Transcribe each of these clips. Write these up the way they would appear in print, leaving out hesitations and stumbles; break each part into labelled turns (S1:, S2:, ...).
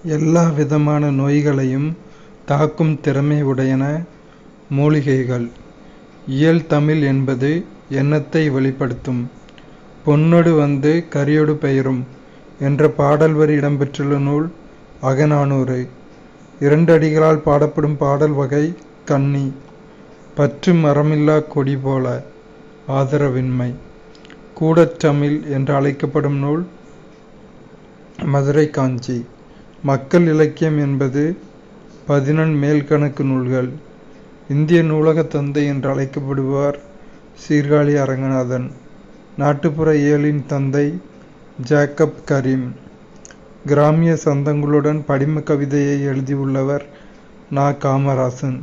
S1: எல்லா விதமான நோய்களையும் தாக்கும் திறமை உடையன மூலிகைகள். இயல் தமிழ் என்பது எண்ணத்தை வெளிப்படுத்தும். பொன்னொடு வந்து கரியொடு பெயரும் என்ற பாடல் வரி இடம்பெற்றுள்ள நூல் அகநானூறு. 2 அடிகளால் பாடப்படும் பாடல் வகை கண்ணி. பற்று மரமில்லா கொடி போல ஆதரவின்மை. கூடற்றமிழ் என்று அழைக்கப்படும் நூல் மதுரை காஞ்சி. மக்கள் இலக்கியம் என்பது 11 மேல்கணக்கு நூல்கள். இந்திய நூலக தந்தை என்று அழைக்கப்படுவார் சீர்காழி அரங்கநாதன். நாட்டுப்புற இயலின் தந்தை ஜேக்கப் கரீம். கிராமிய சந்தங்களுடன் படிம கவிதையை எழுதியுள்ளவர் நா. காமராசன்.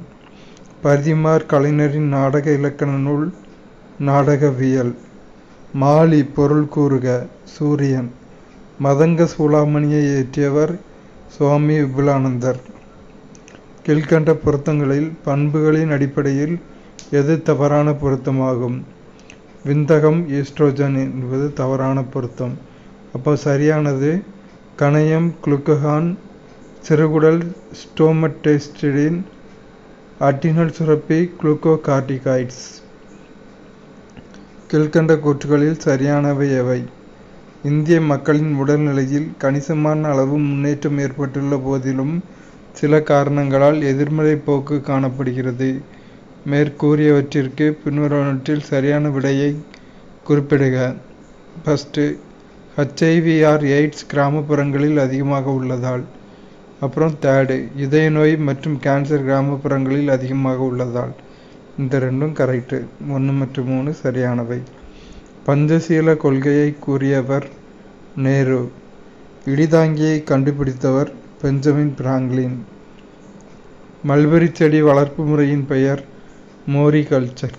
S1: பரிதிமாற் கலைஞரின் நாடக இலக்கண நூல் நாடகவியல். மாலி பொருள் கூறுக சூரியன். மதங்க சூளாமணியை இயற்றியவர் சுவாமி விபுலானந்தர். கீழ்கண்ட பொருத்தங்களில் பண்புகளின் அடிப்படையில் எது தவறான பொருத்தமாகும்? விந்தகம் ஈஸ்ட்ரோஜன் என்பது தவறான பொருத்தம். அப்போ சரியானது கணையம் குளுக்ககான், சிறுகுடல் ஸ்டோமட்டேஸ்டிடின், அட்ரினல் சுரப்பி குளுக்கோகார்டிகாய்ட்ஸ். கீழ்கண்ட கூற்றுகளில் சரியானவை எவை? இந்திய மக்களின் உடல்நிலையில் கணிசமான அளவு முன்னேற்றம் ஏற்பட்டுள்ள போதிலும் சில காரணங்களால் எதிர்மறை போக்கு காணப்படுகிறது. மேற்கூறியவற்றிற்கு பின்வருவனவற்றில் சரியான விடையை குறிப்பிடுக. ஃபஸ்ட்டு, HIV/AIDS கிராமப்புறங்களில் அதிகமாக உள்ளதால். அப்புறம் தேர்டு, இதய நோய் மற்றும் கேன்சர் கிராமப்புறங்களில் அதிகமாக உள்ளதால். இந்த ரெண்டும் கரெக்டு. 1 மற்றும் 3 சரியானவை. பஞ்சசீல கொள்கையை கூறியவர் நேரு. இடிதாங்கியை கண்டுபிடித்தவர் பெஞ்சமின் பிராங்க்லின். மல்பெரி செடி வளர்ப்பு முறையின் பெயர் மோரிகல்ச்சர்.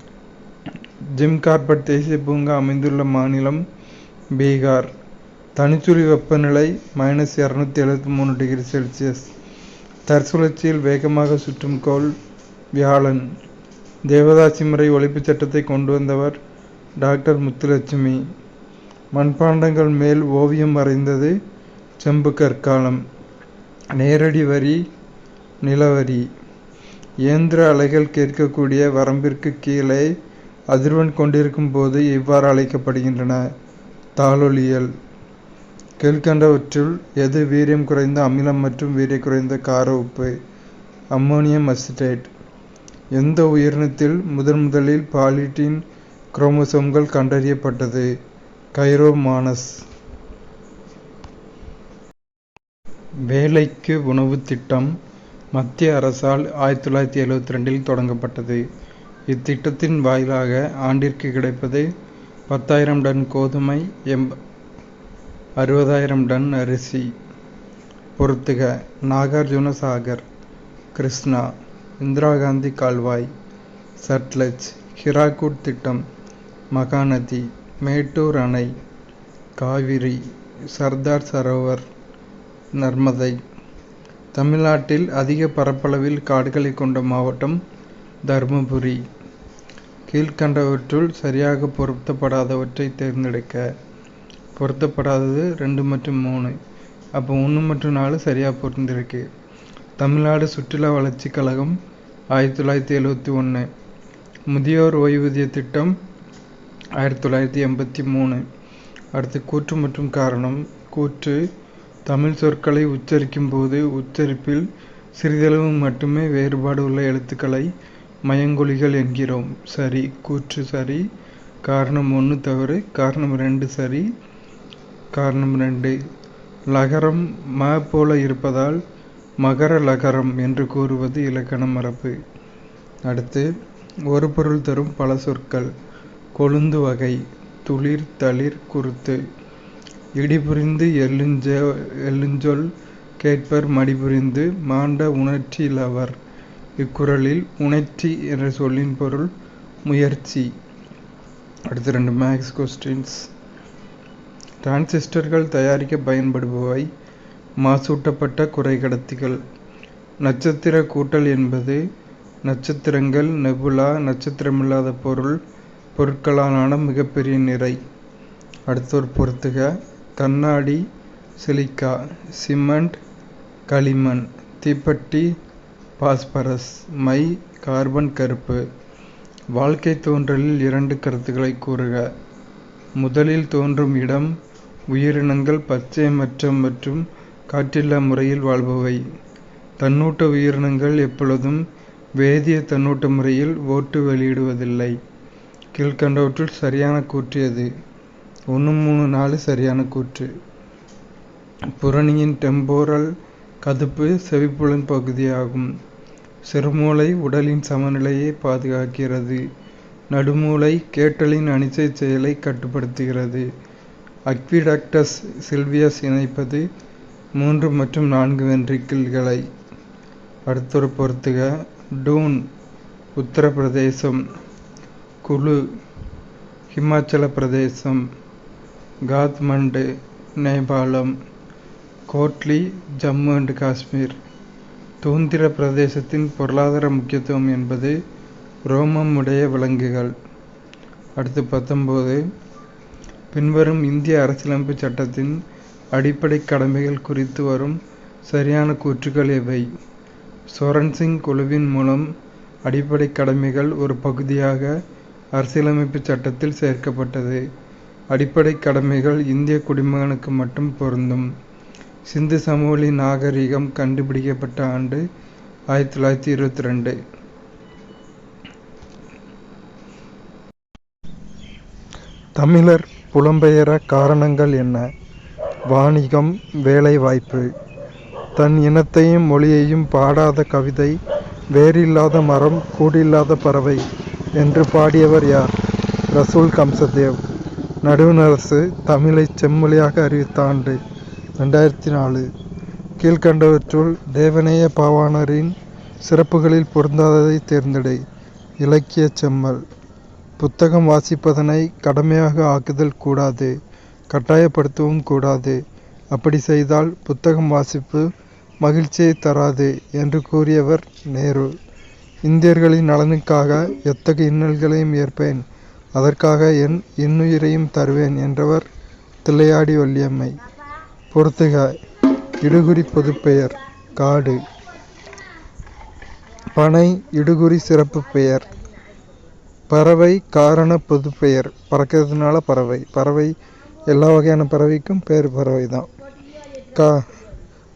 S1: ஜிம் கார்பெட் தேசிய பூங்கா அமைந்துள்ள மாநிலம் பீகார். தனிச்சுழி வெப்பநிலை -273 டிகிரி செல்சியஸ். தற்சுழற்சியில் வேகமாக சுற்றும் கோள் வியாழன். தேவதாசி முறை ஒழிப்புச் சட்டத்தை கொண்டு வந்தவர் டாக்டர் முத்துலட்சுமி. மண்பாண்டங்கள் மேல் ஓவியம் வரைந்தது செம்பு கற்காலம். நேரடி வரி நிலவரி. இயந்திர அலைகள் கேட்கக்கூடிய வரம்பிற்கு கீழே அதிர்வெண் கொண்டிருக்கும் போது இவ்வாறு அழைக்கப்படுகின்றன: தாளொலியல். கீழ்கண்டவற்றுள் எது வீரியம் குறைந்த அமிலம் மற்றும் வீரிய குறைந்த கார உப்பு? Ammonium acetate. எந்த உயிரினத்தில் முதலில் பாலிட்டின் குரோமோசோம்கள் கண்டறியப்பட்டது? கைரோமானஸ். வேலைக்கு உணவு திட்டம் மத்திய அரசால் 1972 தொடங்கப்பட்டது. இத்திட்டத்தின் வாயிலாக ஆண்டிற்கு கிடைப்பது 10,000 டன் கோதுமை, 60,000 டன் அரிசி. பொறுத்துக. நாகார்ஜுன சாகர், கிருஷ்ணா, இந்திரா காந்தி கால்வாய், சட்லஜ். ஹிராகுட் திட்டம் மகாநதி, மேட்டூர் அணை, காவிரி, சர்தார் சரோவர், நர்மதை. தமிழ்நாட்டில் அதிக பரப்பளவில் காடுகளை கொண்ட மாவட்டம் தர்மபுரி. கீழ்கண்டவற்றுள் சரியாக பொருத்தப்படாதவற்றை தேர்ந்தெடுக்க. பொருத்தப்படாதது 2 மற்றும் 3. அப்போ 1 மற்றும் 4 சரியாக பொருந்திருக்கு. தமிழ்நாடு சுற்றுலா வளர்ச்சி கழகம் 1971. முதியோர் ஓய்வூதிய திட்டம் 1983. அடுத்து கூற்று மற்றும் காரணம். கூற்று: தமிழ் சொற்களை உச்சரிக்கும் போது உச்சரிப்பில் சிறிதளவு மட்டுமே வேறுபாடு உள்ள எழுத்துக்களை மயங்கொலிகள் என்கிறோம். சரி. கூற்று சரி. காரணம் 1 தவறு. காரணம் 2 சரி. காரணம் 2, லகரம் ம போல இருப்பதால் மகர லகரம் என்று கூறுவது இலக்கண மரபு. அடுத்து, ஒரு பொருள் தரும் பல சொற்கள். கொழுந்து வகை. துளிர், தளிர், குருத்து. இடிபுரிந்து எள்ளுஞ்சொல் கேட்பர் மடிபுரிந்து மாண்ட உணர்ச்சி இலவர். இக்குறளில் உணர்ச்சி என்ற சொல்லின் பொருள் முயற்சி. அடுத்து 2 மேக்ஸ் கொஸ்டின்ஸ். டிரான்சிஸ்டர்கள் தயாரிக்க பயன்படுபவை மாசூட்டப்பட்ட குறைகடத்திகள். நட்சத்திர கூட்டல் என்பது நட்சத்திரங்கள், நெபுலா, நட்சத்திரமில்லாத பொருட்களாலான மிகப்பெரிய நிறை. அடுத்த ஒரு பொறுத்துக. கண்ணாடி, சிலிக்கா, சிமெண்ட், களிமண், தீப்பெட்டி பாஸ்பரஸ், மை கார்பன் கருப்பு. வாழ்க்கை தோன்றலில் 2 கருத்துக்களை கூறுக. முதலில் தோன்றும் இடம் உயிரினங்கள் பச்சையமற்ற மற்றும் காற்றில்லா முறையில் வாழ்பவை. தன்னூட்ட உயிரினங்கள் எப்பொழுதும் வேதிய தன்னூட்ட முறையில் ஓட்டு வெளியிடுவதில்லை. கீழ்கண்டவற்றுள் சரியான கூற்று எது? 1, 3, 4 சரியான கூற்று. புறணியின் டெம்போரல் கதுப்பு செவிப்புலன் பகுதியாகும். சிறுமூளை உடலின் சமநிலையை பாதுகாக்கிறது. நடுமூளை கேட்டலின் அனிச்சை செயலை கட்டுப்படுத்துகிறது. அக்விடக்டஸ் சில்வியஸ் இணைப்பது 3 மற்றும் 4 வென்ட்ரிக்கிள்களை. அடுத்தொரு பொறுத்துக. டூன் உத்தரப்பிரதேசம், குலு ஹிமாச்சல பிரதேசம், காத்மண்டு நேபாளம், கோட்லி ஜம்மு அண்ட் காஷ்மீர். தூந்திர பிரதேசத்தின் பொருளாதார முக்கியத்துவம் என்பது ரோமம் உடைய விலங்குகள். அடுத்து 19. பின்வரும் இந்திய அரசியலமைப்பு சட்டத்தின் அடிப்படை கடமைகள் குறித்து வரும் சரியான கூற்றுக்கள் எவை? சோரன்சிங் குழுவின் மூலம் அடிப்படை கடமைகள் ஒரு பகுதியாக அரசியலமைப்பு சட்டத்தில் சேர்க்கப்பட்டது. அடிப்படை கடமைகள் இந்திய குடிமகனுக்கு மட்டும் பொருந்தும். சிந்து சமவெளி நாகரிகம் கண்டுபிடிக்கப்பட்ட ஆண்டு 1922. தமிழர் புலம்பெயர காரணங்கள் என்ன? வாணிகம், வேலைவாய்ப்பு. தன் இனத்தையும் மொழியையும் பாடாத கவிதை வேரில்லாத மரம் கூடில்லாத பறவை என்று பாடியவர் யார்? ரசூல் கம்சதேவ். நடுவணரசு தமிழை செம்மொழியாக அறிவித்த ஆண்டு 2004. கீழ்கண்டவற்றுள் தேவநேய பாவாணரின் சிறப்புகளில் பொருந்தாததை தேர்ந்தெடு. இலக்கிய செம்மல். புத்தகம் வாசிப்பதனை கடமையாக ஆக்குதல் கூடாது, கட்டாயப்படுத்தவும் கூடாது. அப்படி செய்தால் புத்தகம் வாசிப்பு மகிழ்ச்சியை தராது என்று கூறியவர் நேரு. இந்தியர்களின் நலனுக்காக எத்தகைய இன்னல்களையும் ஏற்பேன், அதற்காக என் இன்னுயிரையும் தருவேன் என்றவர் தில்லையாடி வள்ளியம்மை. பொறுத்துக. இடுகுறி பொதுப்பெயர் காடு. பனை இடுகுறி சிறப்பு பெயர். பறவை காரண பொதுப்பெயர். பறக்கிறதுனால பறவை. பறவை எல்லா வகையான பறவைக்கும் பேர் பறவை தான்.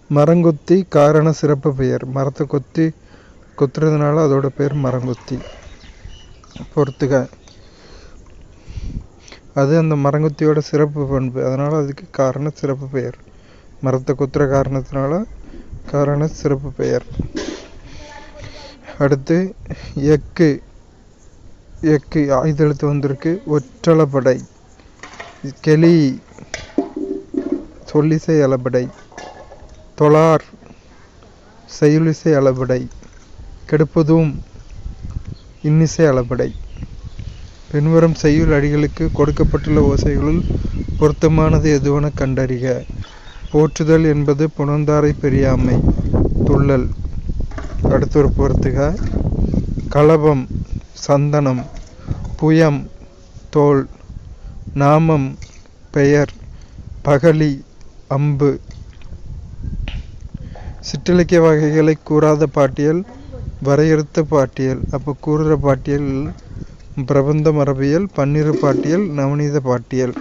S1: மரங்கொத்தி காரண சிறப்பு பெயர். மரத்தை கொத்துறதுனால அதோட பேர் மரங்கொத்தி. பொறுத்துக. அது அந்த மரங்கொத்தியோட சிறப்பு பண்பு, அதனால் அதுக்கு காரண சிறப்பு பெயர். மரத்தை கொத்துற காரணத்தினால காரண சிறப்பு பெயர். அடுத்து எக்கு. எக்கு ஆயுதெழுத்து வந்திருக்கு. ஒற்றளபடை. கெளி சொல்லிசை அளபடை. தொழார் செய்யுளிசை அளபடை. கெடுப்பதும் இன்னிசை அளபடை. பின்வரும் செய்யுள் அடிகளுக்கு கொடுக்கப்பட்டுள்ள ஓசைகளுள் பொருத்தமானது எதுவென கண்டறிக. போற்றுதல் என்பது புணர்ந்தாரை பெரியாமை. துள்ளல். அடுத்தொரு பொறுத்துக. களபம் சந்தனம். புயம் தோல். நாமம் பெயர். பகலி அம்பு. சிற்றிலக்கிய வகைகளை கூறாத பாட்டியல் வரையறுத்த பாட்டியல். அப்போ கூறுற பாட்டியல் பிரபந்த மரபியல், பன்னிரு பாட்டியல், நவநீத பாட்டியல்.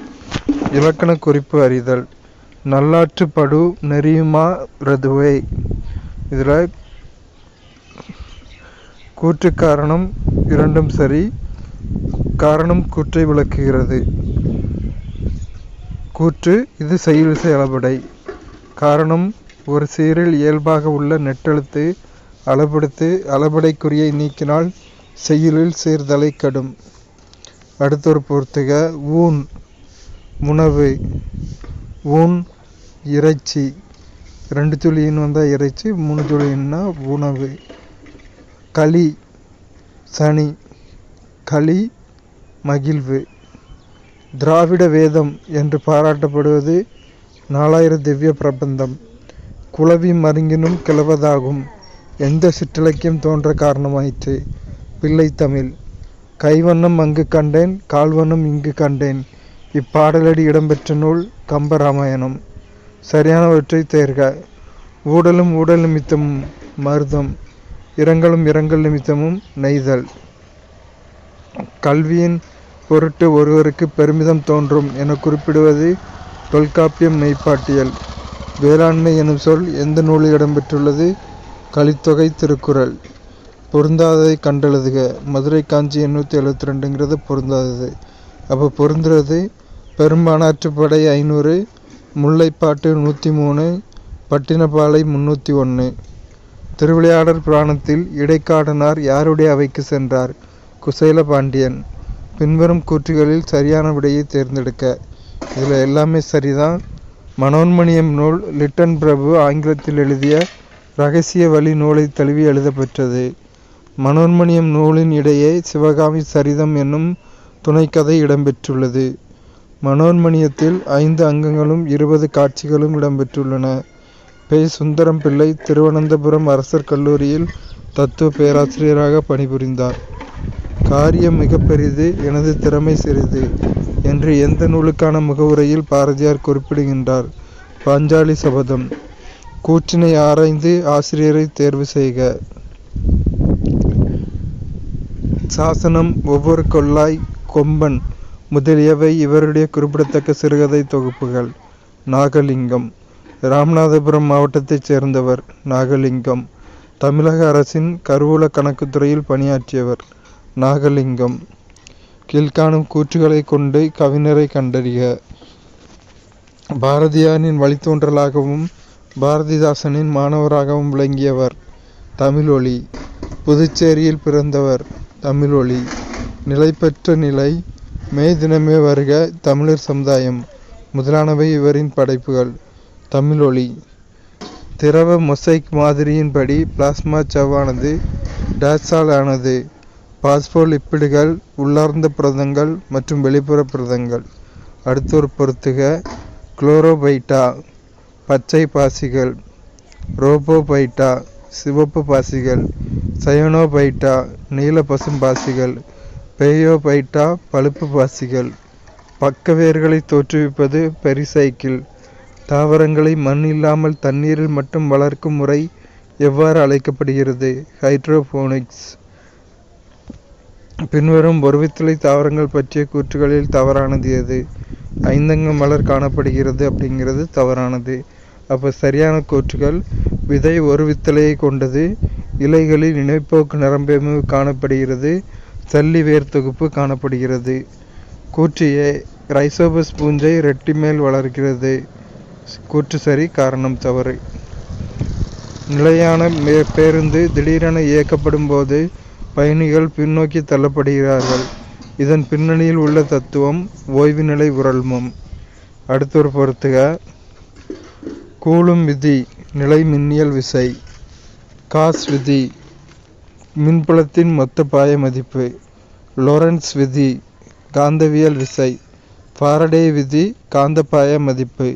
S1: இலக்கண குறிப்பு அறிதல். நல்லாற்று படு நெறியுமா ரதுவை. இதில் கூற்று காரணம் இரண்டும் சரி. காரணம் கூற்றை விளக்குகிறது. கூற்று இது செய்யுளிசை அளபடை. காரணம் ஒரு சீரில் இயல்பாக உள்ள நெட்டெழுத்து அளபெடுத்து அளபடைக்குறியை நீக்கினால் செய்யுளில் சீர்தலை கடும். அடுத்தொரு பொறுத்துக. ஊன் உணவு. ஊன் இறைச்சி. 2 துளியின் வந்தால் இறைச்சி, 3 துளின்னா உணவு. களி சனி. களி மகிழ்வு. திராவிட வேதம் என்று பாராட்டப்படுவது 4000 திவ்ய பிரபந்தம். குளவி மருங்கினும் கிளவதாகும். எந்த சிற்றிலக்கியம் தோன்ற காரணமாயிற்று? பிள்ளைத்தமிழ். கைவண்ணம் அங்கு கண்டேன், கால்வண்ணம் இங்கு கண்டேன். இப்பாடலடி இடம்பெற்ற நூல் கம்பராமாயணம். சரியானவற்றை தேர்க. ஊடலும் ஊடல் நிமித்தமும் மருதம், இரங்கலும் இரங்கல் நிமித்தமும் நெய்தல். கல்வியின் பொருட்டு ஒருவருக்கு பெருமிதம் தோன்றும் என குறிப்பிடுவது தொல்காப்பியம் மெய்ப்பாட்டியல். வேளாண்மை எனும் சொல் எந்த நூலில் இடம்பெற்றுள்ளது? கலித்தொகை, திருக்குறள். பொருந்தாததை கண்டெழுதுக. மதுரை காஞ்சி 872ங்கிறது பொருந்தாதது. அப்போ பொருந்துறது பெரும்பானாற்றுப்படை 500, முல்லைப்பாட்டு 103, பட்டினப்பாலை 301. திருவிளையாடற் புராணத்தில் இடைக்காடனார் யாருடைய அவைக்கு சென்றார்? குசேல பாண்டியன். பின்வரும் கூற்றுகளில் சரியான விடையை தேர்ந்தெடுக்க. இதில் எல்லாமே சரிதான். மனோன்மணியம் நூல் லிட்டன் பிரபு ஆங்கிலத்தில் எழுதிய இரகசிய வழி நூலை தழுவி எழுதப்பெற்றது. மனோன்மணியம் நூலின் இடையே சிவகாமி சரிதம் என்னும் துணைக்கதை இடம்பெற்றுள்ளது. மனோன்மணியத்தில் 5 அங்கங்களும் 20 காட்சிகளும் இடம்பெற்றுள்ளன. பெ. சுந்தரம் பிள்ளை திருவனந்தபுரம் அரசர் கல்லூரியில் தத்துவ பேராசிரியராக பணிபுரிந்தார். காரியம் மிக பெரிது, எனது திறமை சிறிது என்று எந்த நூலுக்கான முகவுரையில் பாரதியார் குறிப்பிடுகின்றார்? பாஞ்சாலி சபதம். கூற்றினை ஆராய்ந்து ஆசிரியரை தேர்வு செய்க. சாசனம், ஒவ்வொரு கொள்ளாய், கொம்பன் முதலியவை இவருடைய குறிப்பிடத்தக்க சிறுகதை தொகுப்புகள். நாகலிங்கம். ராமநாதபுரம் மாவட்டத்தைச் சேர்ந்தவர். நாகலிங்கம். தமிழக அரசின் கருவூல கணக்குத்துறையில் பணியாற்றியவர். நாகலிங்கம். கீழ்காணும் கூற்றுகளை கொண்டு கவிஞரை கண்டறிக. பாரதியாரின் வழித்தோன்றலாகவும் பாரதிதாசனின் மாணவராகவும் விளங்கியவர். தமிழொலி. புதுச்சேரியில் பிறந்தவர். தமிழொலி. நிலைபெற்ற நிலை, மே தினமே வருக, தமிழர் சமுதாயம் முதலானவை இவரின் படைப்புகள். தமிழொலி. திரவ மொசைக் மாதிரியின்படி பிளாஸ்மா சவ்வானது டேஸால் ஆனது? பாஸ்போலிப்பிடுகள், உள்ளார்ந்த புரதங்கள் மற்றும் வெளிப்புற புரதங்கள். அடுத்தொரு பொறுத்துக. குளோரோபைட்டா பச்சை பாசிகள், ரோபோபைட்டா சிவப்பு பாசிகள், சயனோபைட்டா நீல பசும் பாசிகள், பேயோபைட்டா பழுப்பு பாசிகள். பக்க வேர்களை தோற்றுவிப்பது பெரிசைக்கிள். தாவரங்களை மண் இல்லாமல் தண்ணீரில் மட்டும் வளர்க்கும் முறை எவ்வாறு அழைக்கப்படுகிறது? ஹைட்ரோபோனிக்ஸ். பின்வரும் ஒருவித்தலை தாவரங்கள் பற்றிய கூற்றுகளில் தவறானது எது? 5 மலர் காணப்படுகிறது அப்படிங்கிறது தவறானது. அப்போ சரியான கூற்றுகள்: விதை ஒரு வித்தலையை கொண்டது, இலைகளில் இணைப்போக்கு நரம்பெமு காணப்படுகிறது, சல்லி வேர் தொகுப்பு காணப்படுகிறது. கூற்று ஏ, ரைசோபஸ் பூஞ்சை ரெட்டி மேல் வளர்கிறது. கூற்று சரி, காரணம் தவறு. நிலையான பேருந்து திடீரென இயக்கப்படும் போது பயணிகள் பின்னோக்கி தள்ளப்படுகிறார்கள். இதன் பின்னணியில் உள்ள தத்துவம் ஓய்வு நிலை உரல்மம். அடுத்தொரு பொறுத்துக. கூலும் விதி நிலை மின்னியல் விசை. காஸ் விதி மின்புலத்தின் மொத்த பாய மதிப்பு. லொரன்ஸ் விதி காந்தவியல் விசை. ஃபாரடே விதி காந்தப்பாய மதிப்பு.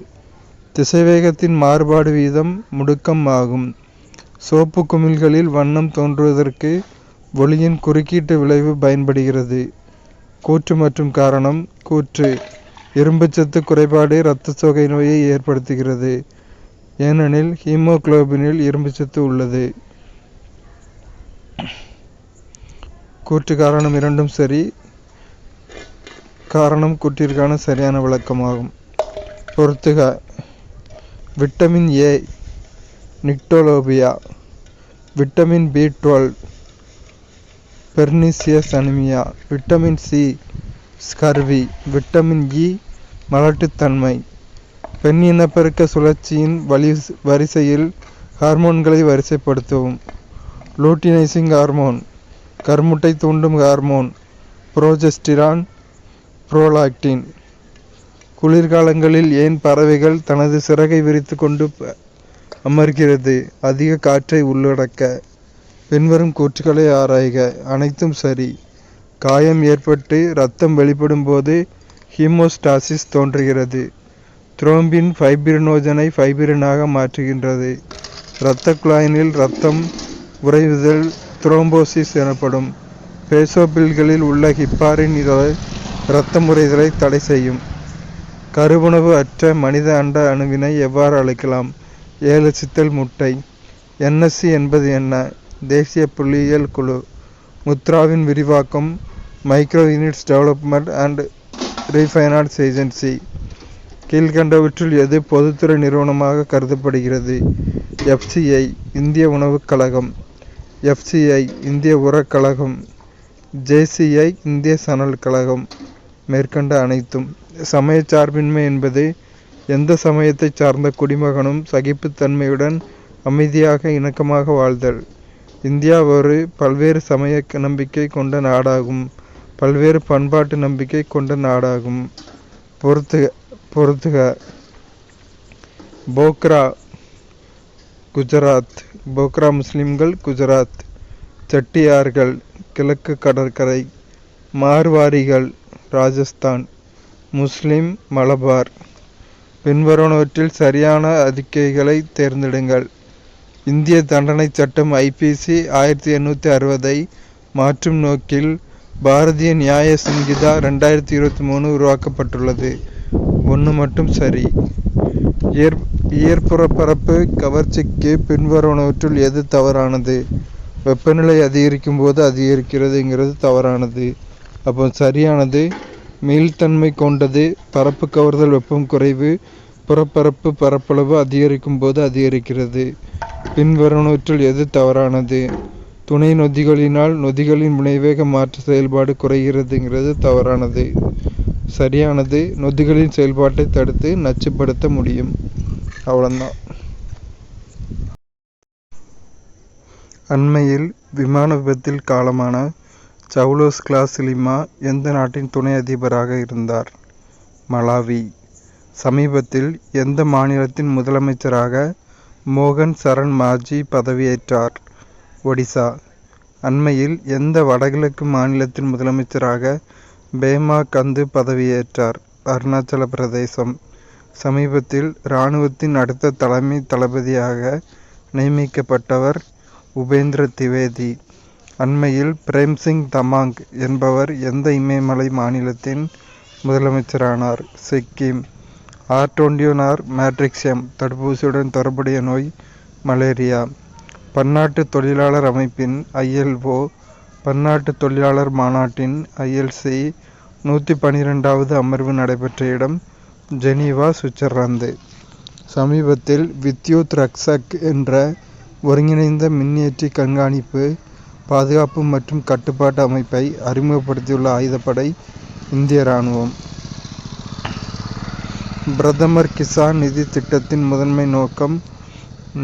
S1: திசைவேகத்தின் மாறுபாடு வீதம் முடுக்கம் ஆகும். சோப்பு குமிழ்களில் வண்ணம் தோன்றுவதற்கு ஒளியின் குறுக்கீட்டு விளைவு பயன்படுகிறது. கூற்று மற்றும் காரணம். கூற்று: இரும்புச்சத்து குறைபாடு இரத்த சோகை நோயை ஏற்படுத்துகிறது, ஏனெனில் ஹீமோகுளோபினில் இரும்புச்சத்து உள்ளது. கூற்று காரணம் இரண்டும் சரி. காரணம் கூற்றிற்கான சரியான விளக்கமாகும். பொறுத்துக. Vitamin A nyctalopia. Vitamin B12 pernicious anaemia. Vitamin C scurvy. Vitamin E மலட்டுத்தன்மை. பெண் இனப்பெருக்க சுழற்சியின் வரிசையில் ஹார்மோன்களை வரிசைப்படுத்தவும். லூட்டினைசிங் ஹார்மோன், கருமுட்டை தூண்டும் ஹார்மோன், புரோஜெஸ்டிரான், புரோலாக்டின். குளிர்காலங்களில் ஏன் பறவைகள் தனது சிறகை விரித்து கொண்டு அமர்கிறது? அதிக காற்றை உள்ளடக்க. பின்வரும் கூற்றுகளை ஆராய்க. அனைத்தும் சரி. காயம் ஏற்பட்டு இரத்தம் வெளிப்படும் போது ஹீமோஸ்டாசிஸ் தோன்றுகிறது. த்ரோம்பின் ஃபைப்ரினோஜனை ஃபைப்ரினாக மாற்றுகின்றது. இரத்த குழாயினில் இரத்தம் உறைவுதல் த்ரோம்போசிஸ் எனப்படும். பேசோபில்களில் உள்ள ஹிப்பாரின் இரத்த முறைதலை தடை செய்யும். கருவுணவு அற்ற மனித அண்ட அணுவினை எவ்வாறு அழைக்கலாம்? 7 சித்தல் முட்டை. NSC என்பது என்ன? தேசிய புள்ளியியல் குழு. முத்ராவின் விரிவாக்கம் micro units development and refinance agency. கீழ்கண்டவற்றுள் எது பொதுத்துறை நிறுவனமாக கருதப்படுகிறது? FCI இந்திய உணவுக் கழகம், FCI இந்திய உரக் கழகம், JCI இந்திய சணல் கழகம். மேற்கண்ட அனைத்தும். சமயச்சார்பின்மை என்பது எந்த சமயத்தைச் சார்ந்த குடிமகனும் சகிப்புத்தன்மையுடன் அமைதியாக இணக்கமாக வாழ்தல். இந்தியா ஒரு பல்வேறு சமய நம்பிக்கை கொண்ட நாடாகும். பல்வேறு பண்பாட்டு நம்பிக்கை கொண்ட நாடாகும். பொறுத்துக. போக்ரா குஜராத். போக்ரா முஸ்லிம்கள் குஜராத். செட்டியார்கள் கிழக்கு கடற்கரை. மார்வாரிகள் ராஜஸ்தான். முஸ்லிம் மலபார். பின்வருவனவற்றில் சரியான அறிக்கைகளை தேர்ந்தெடுங்கள். இந்திய தண்டனை சட்டம் IPC 1860 மாற்றும் நோக்கில் பாரதிய நியாய சங்கிதா 2023 உருவாக்கப்பட்டுள்ளது. 1 மட்டும் சரி. ஈர்ப்புறப்பரப்பு கவர்ச்சிக்கு பின்வருவனவற்றுள் எது தவறானது? வெப்பநிலை அதிகரிக்கும் போது அதிகரிக்கிறதுங்கிறது தவறானது. அப்போ சரியானது மீள்தன்மை கொண்டது. பரப்பு கவர்தல் வெப்பம் குறைவு. புறப்பரப்பு பரப்பளவு அதிகரிக்கும் போது அதிகரிக்கிறது. பின்வருவனவற்றுள் எது தவறானது? துணை நொதிகளினால் நொதிகளின் வினைவேக மாற்ற செயல்பாடு குறைகிறதுங்கிறது தவறானது. சரியானது நொதிகளின் செயல்பாட்டை தடுத்து நச்சுப்படுத்த முடியும். அவ்வளோதான். அண்மையில் விமான விபத்தில் காலமான சவுலோஸ் கிளாஸ் லிமா எந்த நாட்டின் துணை அதிபராக இருந்தார்? மலாவி. சமீபத்தில் எந்த மாநிலத்தின் முதலமைச்சராக மோகன் சரண் மாஜி பதவியேற்றார்? ஒடிசா. அண்மையில் எந்த வடகிழக்கு மாநிலத்தின் முதலமைச்சராக பேமா கந்து பதவியேற்றார்? அருணாச்சல பிரதேசம். சமீபத்தில் இராணுவத்தின் அடுத்த தலைமை தளபதியாக நியமிக்கப்பட்டவர் உபேந்திர திவேதி. அண்மையில் பிரேம்சிங் தமாங் என்பவர் எந்த இமயமலை மாநிலத்தின் முதலமைச்சரானார்? சிக்கிம். R21 மேட்ரிக்ஸியம் தடுப்பூசியுடன் தொடர்புடைய நோய் மலேரியா. பன்னாட்டு தொழிலாளர் அமைப்பின் ILO, பன்னாட்டு தொழிலாளர் மாநாட்டின் ILC 112வது அமர்வு நடைபெற்ற இடம் ஜெனீவா, சுவிட்சர்லாந்து. சமீபத்தில் வித்யுத் ரக்ஷக் என்ற ஒருங்கிணைந்த மின்னியற்றி கண்காணிப்பு, பாதுகாப்பு மற்றும் கட்டுப்பாட்டு அமைப்பை அறிமுகப்படுத்தியுள்ள ஆயுதப்படை இந்திய இராணுவம். பிரதமர் கிசான் நிதி திட்டத்தின் முதன்மை நோக்கம்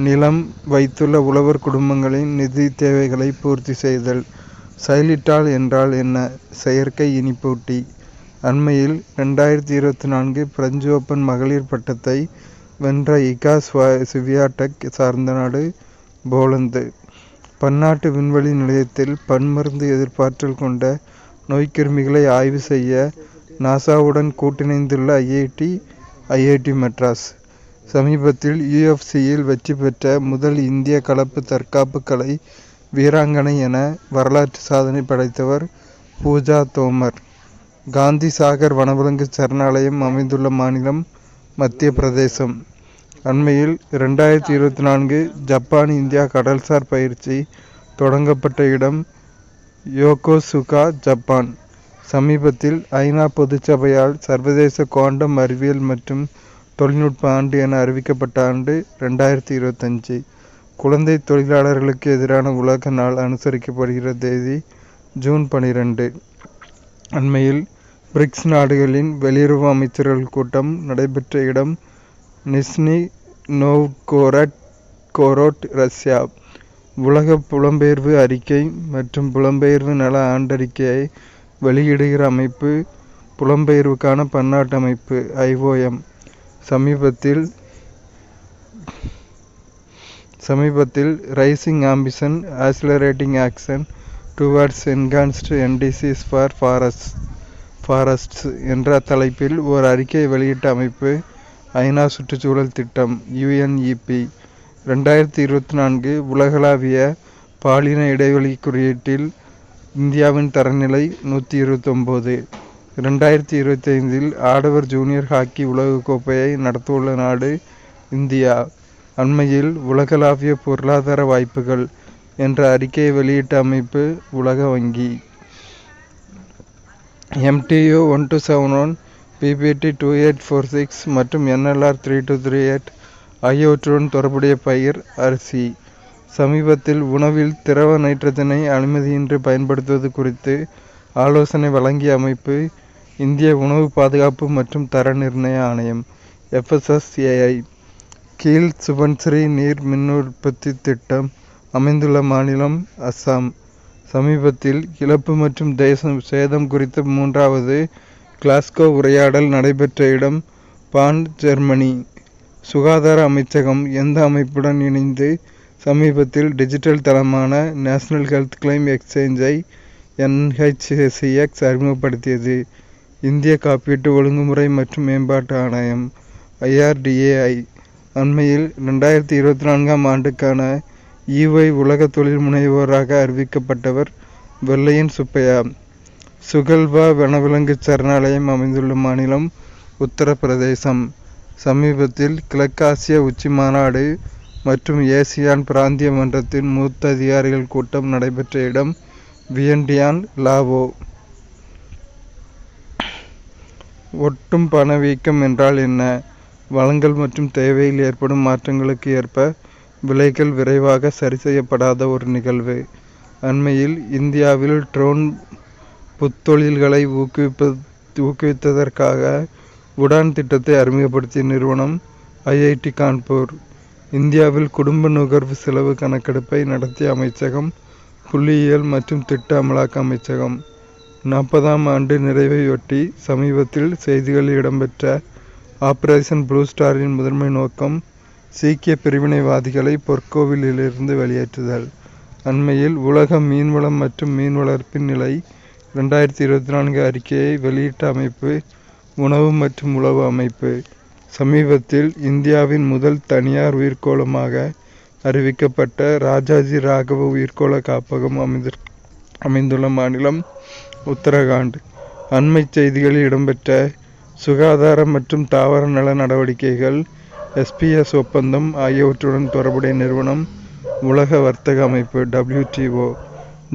S1: நிலம் வைத்துள்ள உழவர் குடும்பங்களின் நிதி தேவைகளை பூர்த்தி செய்தல். சைலிட்டால் என்றால் என்ன? செயற்கை இனிப்பூட்டி. அண்மையில் 2024 பிரெஞ்சு ஓப்பன் மகளிர் பட்டத்தை வென்ற இகா ஸ்வியாடெக் சார்ந்த நாடு போலந்து. பன்னாட்டு விண்வெளி நிலையத்தில் பன்மருந்து எதிர்ப்பாற்றல் கொண்ட நோய்க்கிருமிகளை ஆய்வு செய்ய நாசாவுடன் கூட்டிணைந்துள்ள IIT மெட்ராஸ். சமீபத்தில் UFC-யில் வெற்றி பெற்ற முதல் இந்திய கலப்பு தற்காப்பு கலை வீராங்கனை என வரலாற்று சாதனை படைத்தவர் பூஜா தோமர். காந்தி சாகர் வனவிலங்கு சரணாலயம் அமைந்துள்ள மாநிலம் மத்திய பிரதேசம். அண்மையில் 2024 ஜப்பான் இந்தியா கடல்சார் பயிற்சி தொடங்கப்பட்ட இடம் யோகோசுகா, ஜப்பான். சமீபத்தில் ஐநா பொதுச்சபையால் சர்வதேச குவாண்டம் அறிவியல் மற்றும் தொழில்நுட்ப ஆண்டு என அறிவிக்கப்பட்ட ஆண்டு 2025. குழந்தை தொழிலாளர்களுக்கு எதிரான உலக நாள் அனுசரிக்கப்படுகிற தேதி ஜூன் 12. அண்மையில் பிரிக்ஸ் நாடுகளின் வெளியுறவு அமைச்சர்கள் கூட்டம் நடைபெற்ற இடம் நிஸ்னி நோவ்கோரோட், ரஷ்யா. உலக புலம்பெயர்வு அறிக்கை மற்றும் புலம்பெயர்வு நல ஆண்டறிக்கையை வெளியிடுகிற அமைப்பு புலம்பெயர்வுக்கான பன்னாட்டு அமைப்பு IOM. சமீபத்தில் rising ambition accelerating action towards enhanced NDCs for forests என்ற தலைப்பில் ஓர் அறிக்கையை வெளியிட்ட அமைப்பு ஐநா சுற்றுச்சூழல் திட்டம் UNEP. 2024 உலகளாவிய பாலின இடைவெளி குறியீட்டில் இந்தியாவின் தரநிலை 129. 2025 ஆடவர் ஜூனியர் ஹாக்கி உலகக்கோப்பையை நடத்தவுள்ள நாடு இந்தியா. அண்மையில் உலகளாவிய பொருளாதார வாய்ப்புகள் என்ற அறிக்கையை வெளியிட்ட அமைப்பு உலக வங்கி. MTU 1271, PPT 2846 மற்றும் NLR 3238 ஆகியவற்றுடன் தொடர்புடைய பயிர் அரிசி. சமீபத்தில் உணவில் திரவ நைட்ரஜனை அனுமதியின்றி பயன்படுத்துவது குறித்து ஆலோசனை வழங்கிய அமைப்பு இந்திய உணவு பாதுகாப்பு மற்றும் தர நிர்ணய ஆணையம் FSSAI. கீழ் சுபன்ஸ்ரீ நீர் மின் உற்பத்தி திட்டம் அமைந்துள்ள மாநிலம் அஸ்ஸாம். சமீபத்தில் இழப்பு மற்றும் சேதம் குறித்த 3வது கிளாஸ்கோ உரையாடல் நடைபெற்ற இடம் பான், ஜெர்மனி. சுகாதார அமைச்சகம் எந்த அமைப்புடன் இணைந்து சமீபத்தில் டிஜிட்டல் தளமான நேஷனல் ஹெல்த் கிளைம் எக்ஸ்சேஞ்சை NHCX அறிமுகப்படுத்தியது. இந்திய காப்பீட்டு ஒழுங்குமுறை மற்றும் மேம்பாட்டு ஆணையம் IRDAI அண்மையில் 2024ஆம் ஆண்டுக்கான EY உலக தொழில் முனைவோராக அறிவிக்கப்பட்டவர் வெள்ளையன் சுப்பையா. சுகல்வா வனவிலங்கு சரணாலயம் அமைந்துள்ள மாநிலம் உத்தரப்பிரதேசம். சமீபத்தில் கிழக்காசிய உச்சி மாநாடு மற்றும் ஏசியான் பிராந்திய மன்றத்தின் மூத்த அதிகாரிகள் கூட்டம் நடைபெற்ற இடம் வியண்டியான், லாவோ. ஒட்டும் பணவீக்கம் என்றால் என்ன? வளங்கள் மற்றும் தேவையில் ஏற்படும் மாற்றங்களுக்கு ஏற்ப விலைகள் விரைவாக சரி செய்யப்படாத ஒரு நிகழ்வு. அண்மையில் இந்தியாவில் ட்ரோன் புத்தொழில்களை ஊக்குவித்ததற்காக உடான் திட்டத்தை அறிமுகப்படுத்திய நிறுவனம் IIT கான்பூர். இந்தியாவில் குடும்ப நுகர்வு செலவு கணக்கெடுப்பை நடத்திய அமைச்சகம் புள்ளியியல் மற்றும் திட்ட அமலாக்க அமைச்சகம். 40ஆம் ஆண்டு நிறைவையொட்டி சமீபத்தில் செய்திகளில் இடம்பெற்ற ஆபரேஷன் ப்ளூ ஸ்டாரின் முதன்மை நோக்கம் சீக்கிய பிரிவினைவாதிகளை பொற்கோவிலிருந்து வெளியேற்றுதல். அண்மையில் உலக மீன்வளம் மற்றும் மீன் வளர்ப்பின் நிலை 2024 அறிக்கையை வெளியிட்ட அமைப்பு உணவு மற்றும் உளவு அமைப்பு. சமீபத்தில் இந்தியாவின் முதல் தனியார் உயிர்க்கோளமாக அறிவிக்கப்பட்ட ராஜாஜி ராகவ உயிர்க்கோள காப்பகம் அமைந்துள்ள மாநிலம் உத்தரகாண்ட். அண்மை செய்திகளில் இடம்பெற்ற சுகாதார மற்றும் தாவர நல நடவடிக்கைகள் SPS ஒப்பந்தம் ஆகியவற்றுடன் தொடர்புடைய நிறுவனம் உலக வர்த்தக அமைப்பு WTO.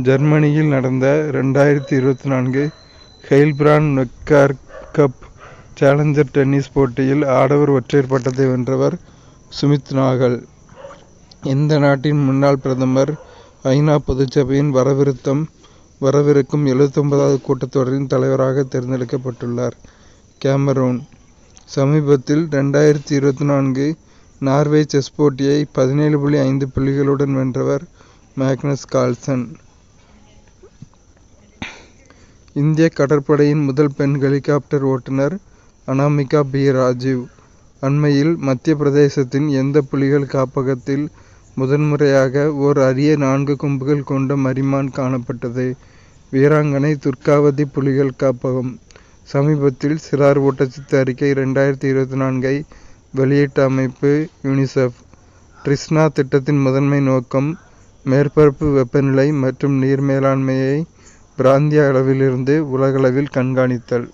S1: ஜெர்மனியில் நடந்த 2024 ஹெயில்பிராண்ட் நெக்கார் கப் சேலஞ்சர் டென்னிஸ் போட்டியில் ஆடவர் ஒற்றையர் பட்டத்தை வென்றவர் சுமித் நாகல். இந்த நாட்டின் முன்னாள் பிரதமர் ஐநா பொதுச்சபையின் வரவிருக்கும் 79வது கூட்டத்தொடரின் தலைவராக தேர்ந்தெடுக்கப்பட்டுள்ளார். கேமரூன். சமீபத்தில் 2024 நார்வே செஸ் போட்டியை 17.5 புள்ளிகளுடன் வென்றவர் மேக்னஸ் கால்சன். இந்திய கடற்படையின் முதல் பெண் ஹெலிகாப்டர் ஓட்டுநர் அனாமிகா B. ராஜீவ். அண்மையில் மத்திய பிரதேசத்தின் எந்த புலிகள் காப்பகத்தில் முதன்முறையாக ஓர் அரிய 4 கொம்புகள் கொண்ட மரிமான் காணப்பட்டது? வீராங்கனை துர்காவதி புலிகள் காப்பகம். சமீபத்தில் சிறார் ஊட்டச்சத்து அறிக்கை 2024ஐ வெளியிட்ட அமைப்பு யுனிசெஃப். ட்ரிஸ்னா திட்டத்தின் முதன்மை நோக்கம் மேற்பரப்பு வெப்பநிலை மற்றும் நீர் மேலாண்மையை பிராந்திய அளவிலிருந்து உலகளவில் கண்காணித்தல்.